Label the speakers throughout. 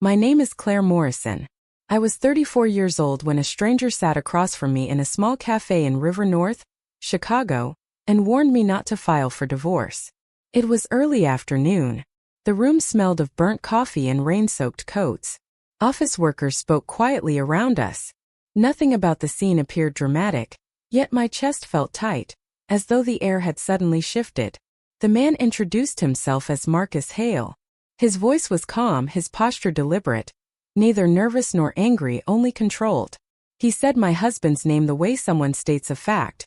Speaker 1: My name is Claire Morrison. I was 34 years old when a stranger sat across from me in a small cafe in River North, Chicago, and warned me not to file for divorce. It was early afternoon. The room smelled of burnt coffee and rain-soaked coats. Office workers spoke quietly around us. Nothing about the scene appeared dramatic, yet my chest felt tight, as though the air had suddenly shifted. The man introduced himself as Marcus Hale. His voice was calm, his posture deliberate, neither nervous nor angry, only controlled. He said my husband's name the way someone states a fact,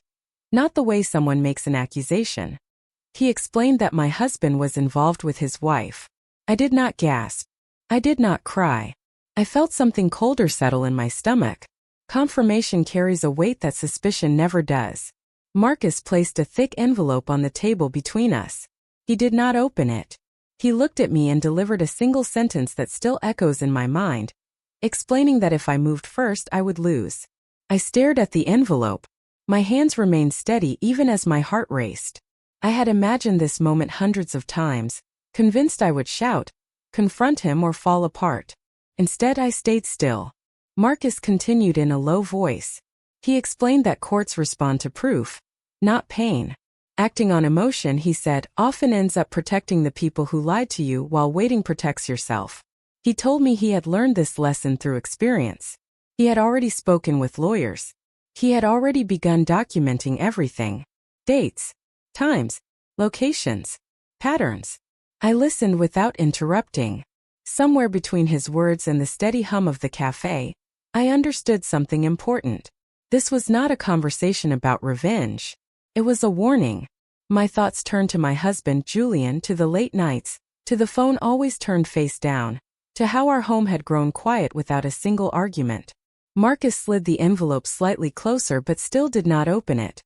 Speaker 1: not the way someone makes an accusation. He explained that my husband was involved with his wife. I did not gasp. I did not cry. I felt something colder settle in my stomach. Confirmation carries a weight that suspicion never does. Marcus placed a thick envelope on the table between us. He did not open it. He looked at me and delivered a single sentence that still echoes in my mind, explaining that if I moved first I would lose. I stared at the envelope. My hands remained steady even as my heart raced. I had imagined this moment hundreds of times, convinced I would shout, confront him or fall apart. Instead I stayed still. Marcus continued in a low voice. He explained that courts respond to proof, not pain. Acting on emotion, he said, often ends up protecting the people who lied to you while waiting protects yourself. He told me he had learned this lesson through experience. He had already spoken with lawyers. He had already begun documenting everything. Dates, times, locations, patterns. I listened without interrupting. Somewhere between his words and the steady hum of the cafe, I understood something important. This was not a conversation about revenge. It was a warning. My thoughts turned to my husband Julian, to the late nights, to the phone always turned face down, to how our home had grown quiet without a single argument. Marcus slid the envelope slightly closer but still did not open it.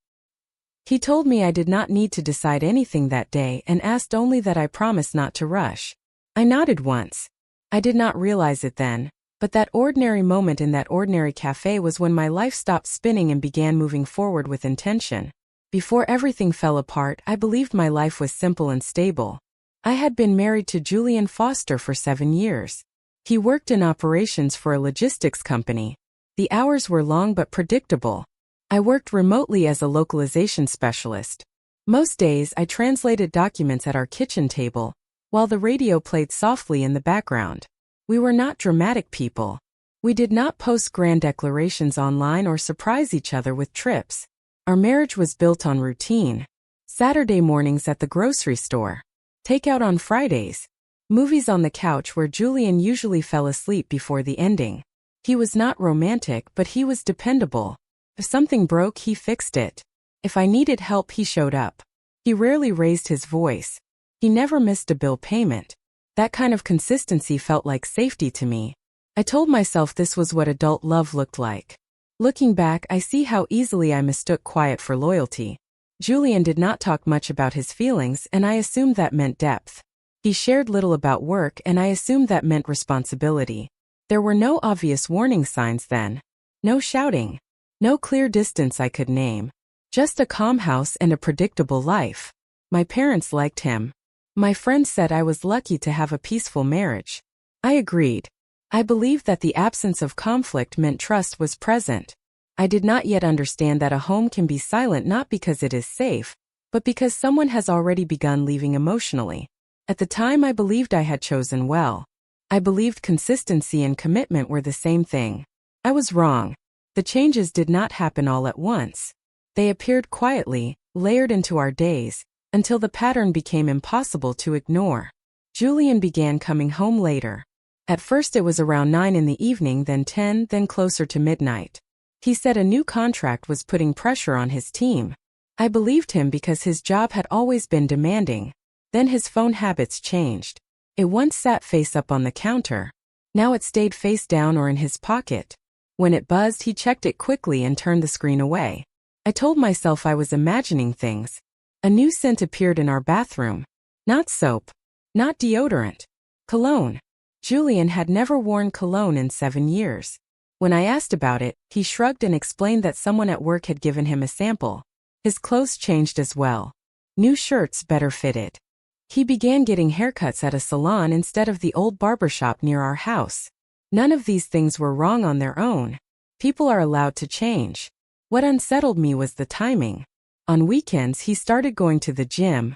Speaker 1: He told me I did not need to decide anything that day and asked only that I promise not to rush. I nodded once. I did not realize it then, but that ordinary moment in that ordinary cafe was when my life stopped spinning and began moving forward with intention. Before everything fell apart, I believed my life was simple and stable. I had been married to Julian Foster for 7 years. He worked in operations for a logistics company. The hours were long but predictable. I worked remotely as a localization specialist. Most days I translated documents at our kitchen table, while the radio played softly in the background. We were not dramatic people. We did not post grand declarations online or surprise each other with trips. Our marriage was built on routine. Saturday mornings at the grocery store. Takeout on Fridays. Movies on the couch where Julian usually fell asleep before the ending. He was not romantic, but he was dependable. If something broke, he fixed it. If I needed help, he showed up. He rarely raised his voice. He never missed a bill payment. That kind of consistency felt like safety to me. I told myself this was what adult love looked like. Looking back, I see how easily I mistook quiet for loyalty. Julian did not talk much about his feelings, and I assumed that meant depth. He shared little about work, and I assumed that meant responsibility. There were no obvious warning signs then. No shouting. No clear distance I could name. Just a calm house and a predictable life. My parents liked him. My friends said I was lucky to have a peaceful marriage. I agreed. I believed that the absence of conflict meant trust was present. I did not yet understand that a home can be silent not because it is safe, but because someone has already begun leaving emotionally. At the time I believed I had chosen well. I believed consistency and commitment were the same thing. I was wrong. The changes did not happen all at once. They appeared quietly, layered into our days, until the pattern became impossible to ignore. Julian began coming home later. At first it was around 9 in the evening, then 10, then closer to midnight. He said a new contract was putting pressure on his team. I believed him because his job had always been demanding. Then his phone habits changed. It once sat face up on the counter. Now it stayed face down or in his pocket. When it buzzed, he checked it quickly and turned the screen away. I told myself I was imagining things. A new scent appeared in our bathroom. Not soap. Not deodorant. Cologne. Julian had never worn cologne in 7 years. When I asked about it, he shrugged and explained that someone at work had given him a sample. His clothes changed as well. New shirts better fitted. He began getting haircuts at a salon instead of the old barbershop near our house. None of these things were wrong on their own. People are allowed to change. What unsettled me was the timing. On weekends, he started going to the gym.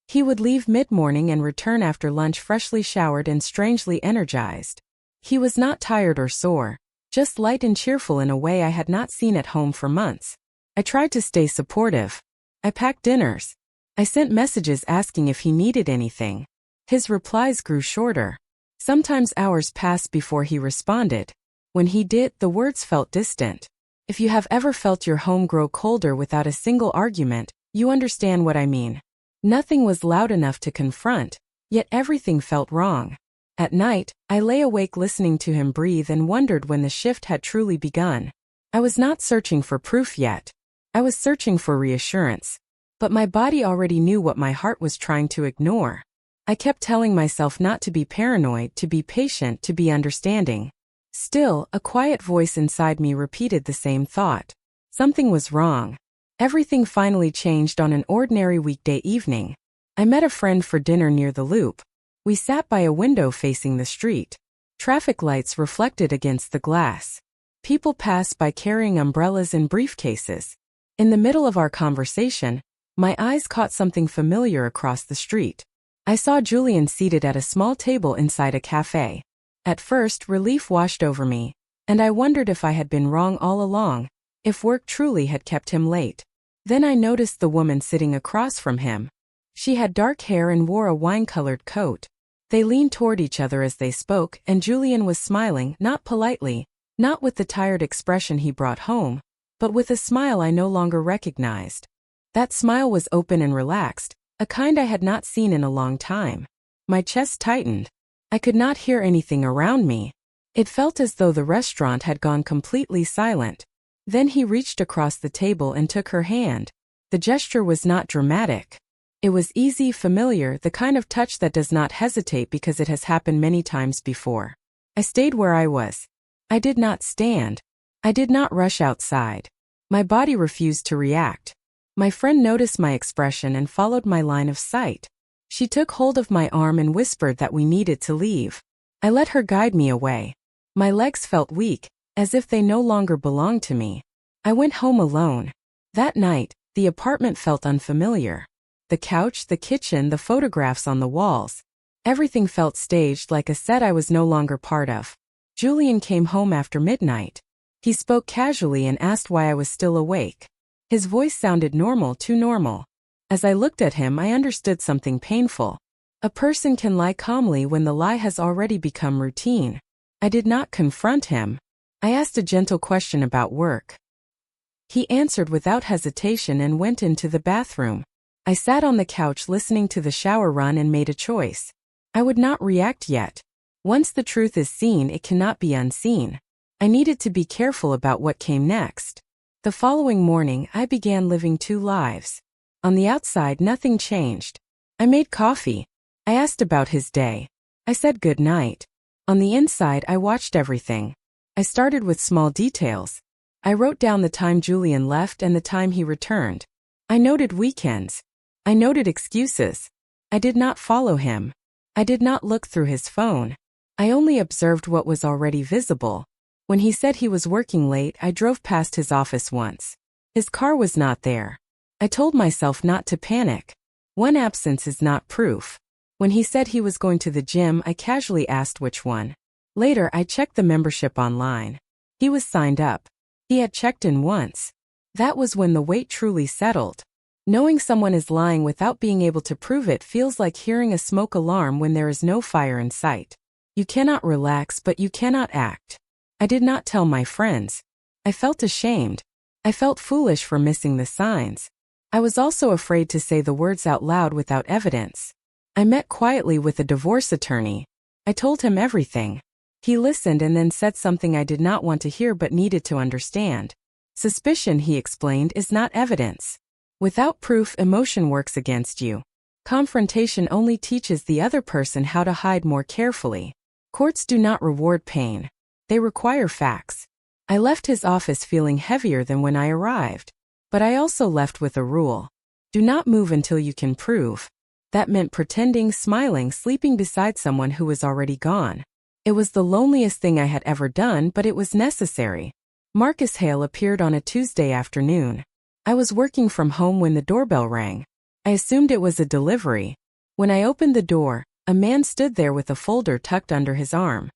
Speaker 1: He would leave mid-morning and return after lunch freshly showered and strangely energized. He was not tired or sore, just light and cheerful in a way I had not seen at home for months. I tried to stay supportive. I packed dinners. I sent messages asking if he needed anything. His replies grew shorter. Sometimes hours passed before he responded. When he did, the words felt distant. If you have ever felt your home grow colder without a single argument, you understand what I mean. Nothing was loud enough to confront, yet everything felt wrong. At night, I lay awake listening to him breathe and wondered when the shift had truly begun. I was not searching for proof yet. I was searching for reassurance. But my body already knew what my heart was trying to ignore. I kept telling myself not to be paranoid, to be patient, to be understanding. Still, a quiet voice inside me repeated the same thought. Something was wrong. Everything finally changed on an ordinary weekday evening. I met a friend for dinner near the Loop. We sat by a window facing the street. Traffic lights reflected against the glass. People passed by carrying umbrellas and briefcases. In the middle of our conversation, my eyes caught something familiar across the street. I saw Julian seated at a small table inside a cafe. At first, relief washed over me, and I wondered if I had been wrong all along, if work truly had kept him late. Then I noticed the woman sitting across from him. She had dark hair and wore a wine-colored coat. They leaned toward each other as they spoke, and Julian was smiling, not politely, not with the tired expression he brought home, but with a smile I no longer recognized. That smile was open and relaxed, a kind I had not seen in a long time. My chest tightened. I could not hear anything around me. It felt as though the restaurant had gone completely silent. Then he reached across the table and took her hand. The gesture was not dramatic. It was easy, familiar, the kind of touch that does not hesitate because it has happened many times before. I stayed where I was. I did not stand. I did not rush outside. My body refused to react. My friend noticed my expression and followed my line of sight. She took hold of my arm and whispered that we needed to leave. I let her guide me away. My legs felt weak, as if they no longer belonged to me. I went home alone. That night, the apartment felt unfamiliar. The couch, the kitchen, the photographs on the walls. Everything felt staged, like a set I was no longer part of. Julian came home after midnight. He spoke casually and asked why I was still awake. His voice sounded normal, too normal. As I looked at him, I understood something painful. A person can lie calmly when the lie has already become routine. I did not confront him. I asked a gentle question about work. He answered without hesitation and went into the bathroom. I sat on the couch listening to the shower run and made a choice. I would not react yet. Once the truth is seen, it cannot be unseen. I needed to be careful about what came next. The following morning, I began living two lives. On the outside, nothing changed. I made coffee. I asked about his day. I said good night. On the inside, I watched everything. I started with small details. I wrote down the time Julian left and the time he returned. I noted weekends. I noted excuses. I did not follow him. I did not look through his phone. I only observed what was already visible. When he said he was working late, I drove past his office once. His car was not there. I told myself not to panic. One absence is not proof. When he said he was going to the gym, I casually asked which one. Later, I checked the membership online. He was signed up. He had checked in once. That was when the weight truly settled. Knowing someone is lying without being able to prove it feels like hearing a smoke alarm when there is no fire in sight. You cannot relax, but you cannot act. I did not tell my friends. I felt ashamed. I felt foolish for missing the signs. I was also afraid to say the words out loud without evidence. I met quietly with a divorce attorney. I told him everything. He listened and then said something I did not want to hear but needed to understand. Suspicion, he explained, is not evidence. Without proof, emotion works against you. Confrontation only teaches the other person how to hide more carefully. Courts do not reward pain. They require facts. I left his office feeling heavier than when I arrived. But I also left with a rule. Do not move until you can prove. That meant pretending, smiling, sleeping beside someone who was already gone. It was the loneliest thing I had ever done, but it was necessary. Marcus Hale appeared on a Tuesday afternoon. I was working from home when the doorbell rang. I assumed it was a delivery. When I opened the door, a man stood there with a folder tucked under his arm.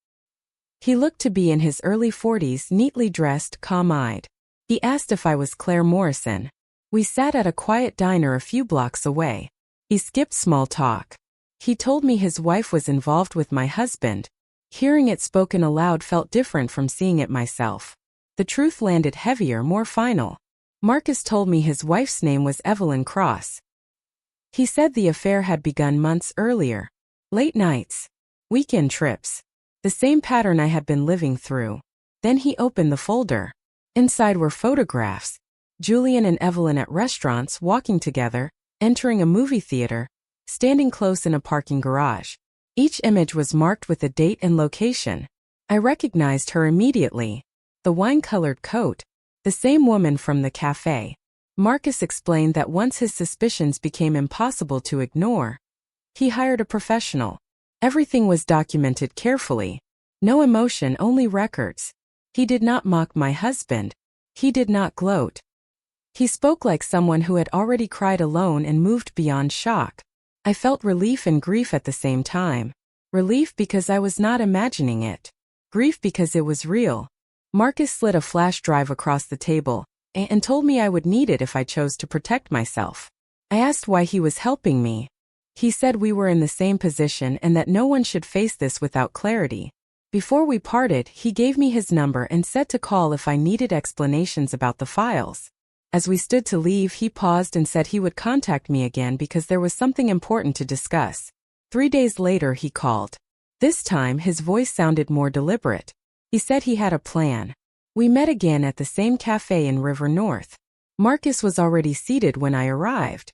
Speaker 1: He looked to be in his early 40s, neatly dressed, calm-eyed. He asked if I was Claire Morrison. We sat at a quiet diner a few blocks away. He skipped small talk. He told me his wife was involved with my husband. Hearing it spoken aloud felt different from seeing it myself. The truth landed heavier, more final. Marcus told me his wife's name was Evelyn Cross. He said the affair had begun months earlier. Late nights. Weekend trips. The same pattern I had been living through. Then he opened the folder. Inside were photographs. Julian and Evelyn at restaurants, walking together, entering a movie theater, standing close in a parking garage. Each image was marked with a date and location. I recognized her immediately. The wine-colored coat. The same woman from the cafe. Marcus explained that once his suspicions became impossible to ignore, he hired a professional. Everything was documented carefully. No emotion, only records. He did not mock my husband. He did not gloat. He spoke like someone who had already cried alone and moved beyond shock. I felt relief and grief at the same time. Relief because I was not imagining it. Grief because it was real. Marcus slid a flash drive across the table and told me I would need it if I chose to protect myself. I asked why he was helping me. He said we were in the same position and that no one should face this without clarity. Before we parted, he gave me his number and said to call if I needed explanations about the files. As we stood to leave, he paused and said he would contact me again because there was something important to discuss. 3 days later, he called. This time, his voice sounded more deliberate. He said he had a plan. We met again at the same cafe in River North. Marcus was already seated when I arrived.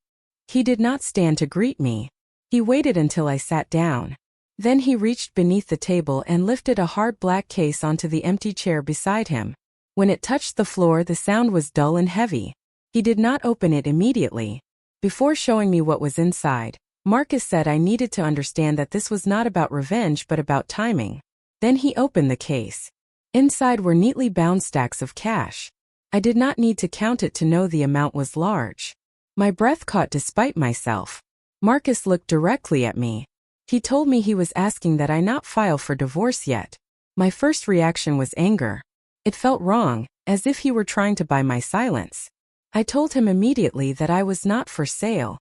Speaker 1: He did not stand to greet me. He waited until I sat down. Then he reached beneath the table and lifted a hard black case onto the empty chair beside him. When it touched the floor, the sound was dull and heavy. He did not open it immediately. Before showing me what was inside, Marcus said I needed to understand that this was not about revenge but about timing. Then he opened the case. Inside were neatly bound stacks of cash. I did not need to count it to know the amount was large. My breath caught despite myself. Marcus looked directly at me. He told me he was asking that I not file for divorce yet. My first reaction was anger. It felt wrong, as if he were trying to buy my silence. I told him immediately that I was not for sale.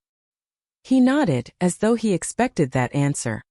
Speaker 1: He nodded, as though he expected that answer.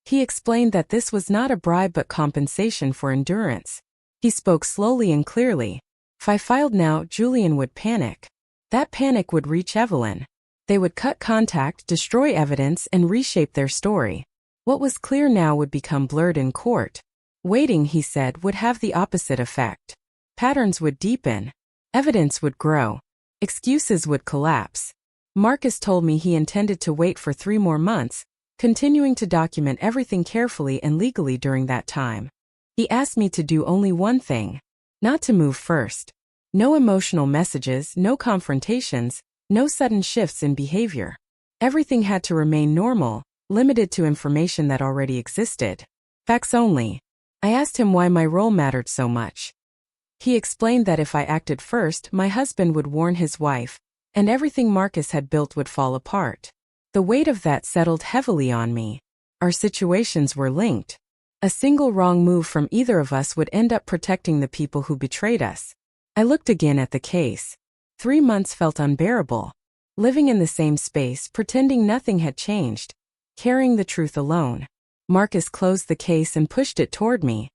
Speaker 1: He explained that this was not a bribe but compensation for endurance. He spoke slowly and clearly. If I filed now, Julian would panic. That panic would reach Evelyn. They would cut contact, destroy evidence, and reshape their story. What was clear now would become blurred in court. Waiting, he said, would have the opposite effect. Patterns would deepen. Evidence would grow. Excuses would collapse. Marcus told me he intended to wait for 3 more months, continuing to document everything carefully and legally during that time. He asked me to do only one thing. Not to move first. No emotional messages, no confrontations, no sudden shifts in behavior. Everything had to remain normal, limited to information that already existed. Facts only. I asked him why my role mattered so much. He explained that if I acted first, my husband would warn his wife, and everything Marcus had built would fall apart. The weight of that settled heavily on me. Our situations were linked. A single wrong move from either of us would end up protecting the people who betrayed us. I looked again at the case. 3 months felt unbearable. Living in the same space, pretending nothing had changed. Carrying the truth alone. Marcus closed the case and pushed it toward me.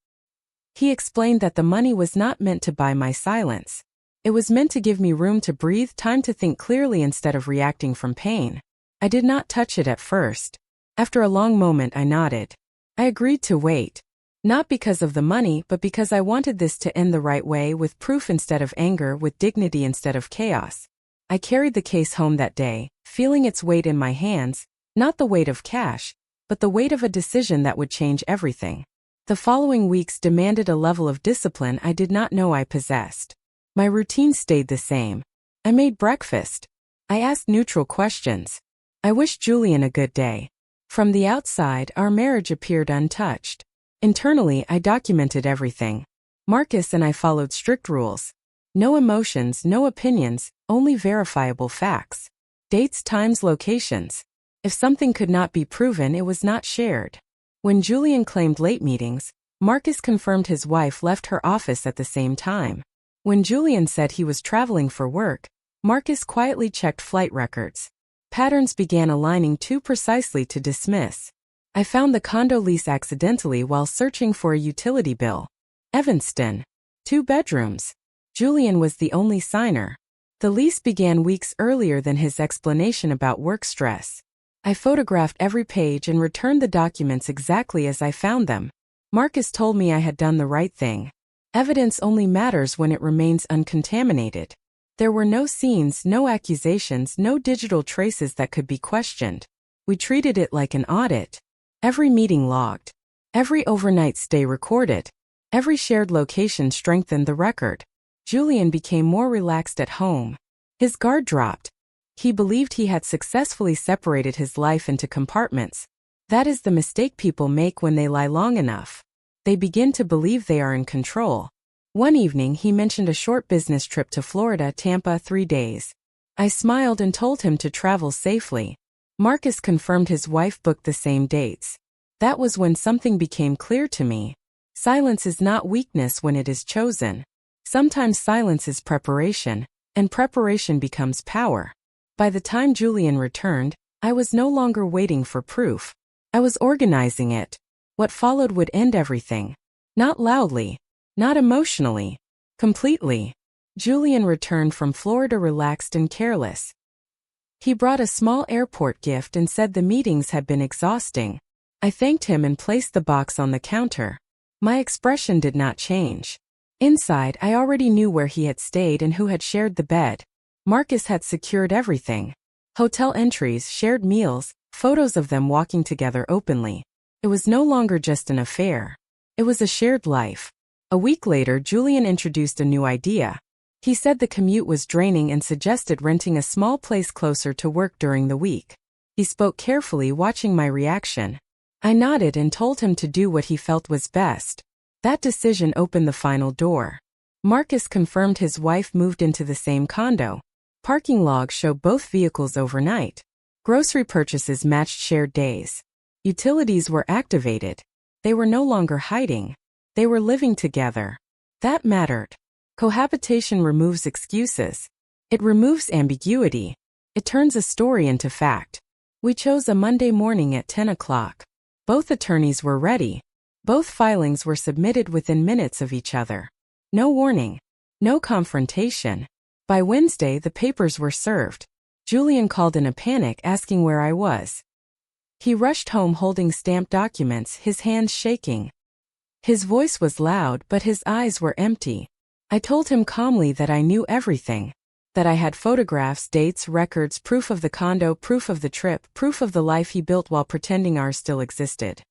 Speaker 1: He explained that the money was not meant to buy my silence. It was meant to give me room to breathe, time to think clearly instead of reacting from pain. I did not touch it at first. After a long moment, I nodded. I agreed to wait. Not because of the money, but because I wanted this to end the right way, with proof instead of anger, with dignity instead of chaos. I carried the case home that day, feeling its weight in my hands, not the weight of cash, but the weight of a decision that would change everything. The following weeks demanded a level of discipline I did not know I possessed. My routine stayed the same. I made breakfast. I asked neutral questions. I wished Julian a good day. From the outside, our marriage appeared untouched. Internally, I documented everything. Marcus and I followed strict rules. No emotions, no opinions, only verifiable facts. Dates, times, locations. If something could not be proven, it was not shared. When Julian claimed late meetings, Marcus confirmed his wife left her office at the same time. When Julian said he was traveling for work, Marcus quietly checked flight records. Patterns began aligning too precisely to dismiss. I found the condo lease accidentally while searching for a utility bill. Evanston. 2 bedrooms. Julian was the only signer. The lease began weeks earlier than his explanation about work stress. I photographed every page and returned the documents exactly as I found them. Marcus told me I had done the right thing. Evidence only matters when it remains uncontaminated. There were no scenes, no accusations, no digital traces that could be questioned. We treated it like an audit. Every meeting logged. Every overnight stay recorded. Every shared location strengthened the record. Julian became more relaxed at home. His guard dropped. He believed he had successfully separated his life into compartments. That is the mistake people make when they lie long enough. They begin to believe they are in control. One evening he mentioned a short business trip to Florida, Tampa, 3 days. I smiled and told him to travel safely. Marcus confirmed his wife booked the same dates. That was when something became clear to me. Silence is not weakness when it is chosen. Sometimes silence is preparation, and preparation becomes power. By the time Julian returned, I was no longer waiting for proof. I was organizing it. What followed would end everything. Not loudly. Not emotionally. Completely. Julian returned from Florida relaxed and careless. He brought a small airport gift and said the meetings had been exhausting. I thanked him and placed the box on the counter. My expression did not change. Inside, I already knew where he had stayed and who had shared the bed. Marcus had secured everything. Hotel entries, shared meals, photos of them walking together openly. It was no longer just an affair. It was a shared life. A week later, Julian introduced a new idea. He said the commute was draining and suggested renting a small place closer to work during the week. He spoke carefully, watching my reaction. I nodded and told him to do what he felt was best. That decision opened the final door. Marcus confirmed his wife moved into the same condo. Parking logs show both vehicles overnight. Grocery purchases matched shared days. Utilities were activated. They were no longer hiding. They were living together. That mattered. Cohabitation removes excuses. It removes ambiguity. It turns a story into fact. We chose a Monday morning at 10 o'clock. Both attorneys were ready. Both filings were submitted within minutes of each other. No warning. No confrontation. By Wednesday, the papers were served. Julian called in a panic, asking where I was. He rushed home holding stamped documents, his hands shaking. His voice was loud, but his eyes were empty. I told him calmly that I knew everything. That I had photographs, dates, records, proof of the condo, proof of the trip, proof of the life he built while pretending ours still existed.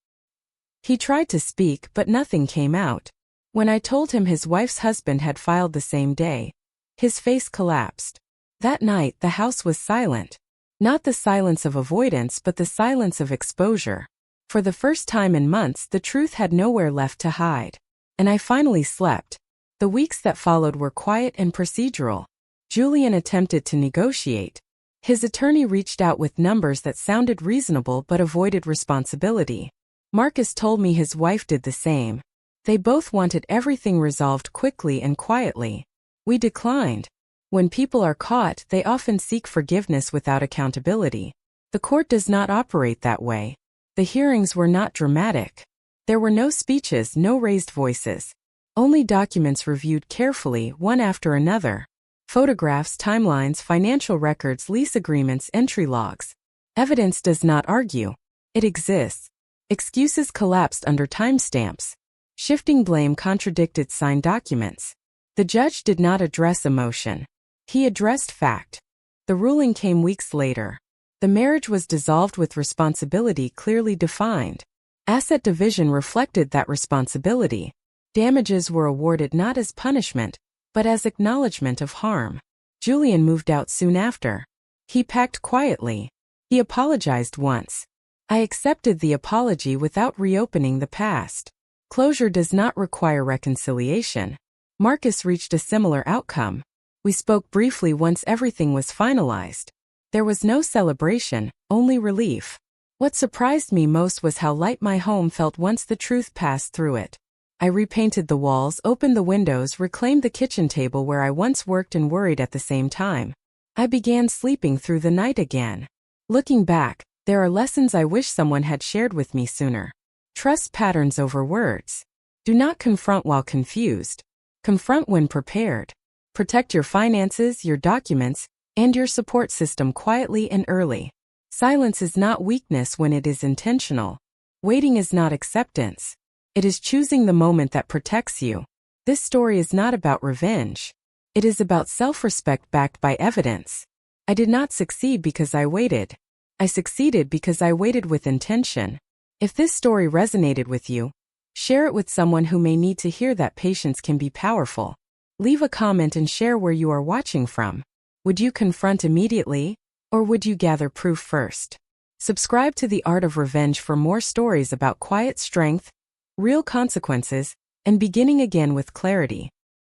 Speaker 1: He tried to speak, but nothing came out. When I told him his wife's husband had filed the same day, his face collapsed. That night, the house was silent. Not the silence of avoidance, but the silence of exposure. For the first time in months, the truth had nowhere left to hide. And I finally slept. The weeks that followed were quiet and procedural. Julian attempted to negotiate. His attorney reached out with numbers that sounded reasonable but avoided responsibility. Marcus told me his wife did the same. They both wanted everything resolved quickly and quietly. We declined. When people are caught, they often seek forgiveness without accountability. The court does not operate that way. The hearings were not dramatic. There were no speeches, no raised voices. Only documents reviewed carefully, one after another. Photographs, timelines, financial records, lease agreements, entry logs. Evidence does not argue. It exists. Excuses collapsed under timestamps. Shifting blame contradicted signed documents. The judge did not address emotion. He addressed fact. The ruling came weeks later. The marriage was dissolved with responsibility clearly defined. Asset division reflected that responsibility. Damages were awarded not as punishment, but as acknowledgement of harm. Julian moved out soon after. He packed quietly. He apologized once. I accepted the apology without reopening the past. Closure does not require reconciliation. Marcus reached a similar outcome. We spoke briefly once everything was finalized. There was no celebration, only relief. What surprised me most was how light my home felt once the truth passed through it. I repainted the walls, opened the windows, reclaimed the kitchen table where I once worked and worried at the same time. I began sleeping through the night again. Looking back, there are lessons I wish someone had shared with me sooner. Trust patterns over words. Do not confront while confused. Confront when prepared. Protect your finances, your documents, and your support system quietly and early. Silence is not weakness when it is intentional. Waiting is not acceptance. It is choosing the moment that protects you. This story is not about revenge. It is about self-respect backed by evidence. I did not succeed because I waited. I succeeded because I waited with intention. If this story resonated with you, share it with someone who may need to hear that patience can be powerful. Leave a comment and share where you are watching from. Would you confront immediately, or would you gather proof first? Subscribe to The Art of Revenge for more stories about quiet strength, real consequences, and beginning again with clarity.